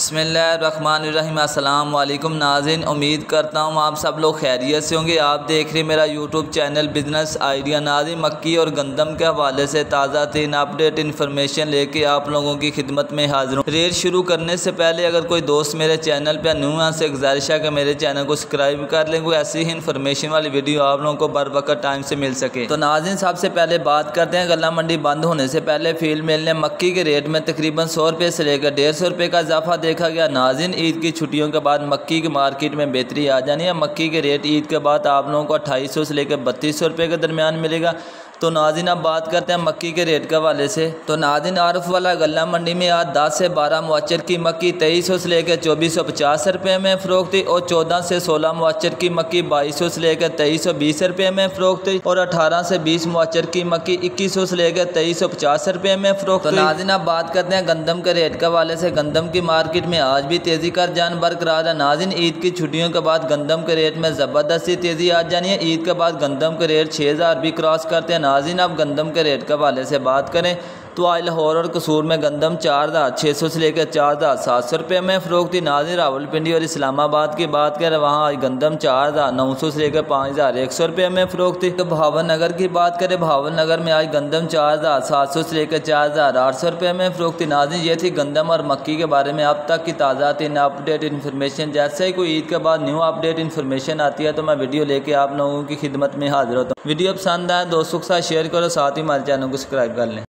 बिस्मिल्लाहिर्रहमानिर्रहीम। अस्सलाम वालेकुम नाज़रीन, उम्मीद करता हूँ आप सब लोग खैरियत से होंगे। आप देख रहे मेरा यूट्यूब चैनल बिज़नेस आइडिया। नाज़रीन, मक्की और गंदम के हवाले से ताज़ा तीन अपडेट इन्फॉर्मेशन लेके आप लोगों की खिदमत में हाजिर हूँ। रेट शुरू करने से पहले अगर कोई दोस्त मेरे चैनल पर न्यू है से गुजारिश है कि मेरे चैनल को सब्सक्राइब कर लें, कोई ऐसी ही इन्फॉर्मेशन वाली वीडियो आप लोगों को बर वक्त टाइम से मिल सके। तो नाज़रीन, सबसे पहले बात करते हैं गला मंडी बंद होने से पहले फील्ड मिल ने मक्की के रेट में तकरीबन 100 रुपये से लेकर 150 रुपये का इजाफा देखा गया। नाज़रीन, ईद की छुट्टियों के बाद मक्की की मार्केट में बेहतरी आ जानी है। मक्की के रेट ईद के बाद आप लोगों को 2800 से लेकर 3200 रुपये के दरमियान मिलेगा। तो नाज़रीन, अब बात करते हैं मक्की के रेट के हवाले से। तो नाज़रीन, आरफ वाला गला मंडी में आज 10 से 12 मुआचर की मक्की 2300 से लेकर 2450 रुपये में फ़रोख्त थी और 14 से 16 मुआचर की मक्की 2200 से लेकर 2320 रुपये में फ़रोख्त थी और 18 से 20 मुआचर की मक्की 2100 से लेकर 2350 रुपये में फ़रोख्त। तो नाज़रीन, अब बात करते हैं गंदम के रेट के हवाले से। गंदम की मार्केट में आज भी तेज़ी का रुझान बरकरार है। नाज़रीन, ईद की छुट्टियों के बाद गंदम के रेट में ज़बरदस्ती तेज़ी आ जानी है। ईद के बाद गंदम के रेट 6000 भी क्रॉस करते हैं। नाज़रीन, अब गंदम के रेट के हवाले से बात करें तो आज लाहौर और कसूर में गंदम 4600 से लेकर 4700 रुपये में फ़रोख्त थी। नाज़रीन, रावलपिंडी और इस्लामाबाद की बात करें, वहाँ आज गंदम 4900 से लेकर 5100 रुपये में फ़रोख्त थी। तो भावलनगर की बात करें, भावलनगर में आज गंदम 4700 से लेकर 4800 रुपये में फ़रोख्त थी। नाज़रीन, ये थी गंदम और मक्की के बारे में अब तक की ताज़ा तीन अपडेट इन्फॉर्मेशन। जैसे ही कोई ईद के बाद न्यू अपडेट इन्फॉर्मेशन आती है तो मैं वीडियो लेके आप लोगों की खिदमत में हाजिर होता हूँ। वीडियो पसंद आए दोस्तों के साथ शेयर करो, साथ ही हमारे चैनल को सब्सक्राइब कर लें।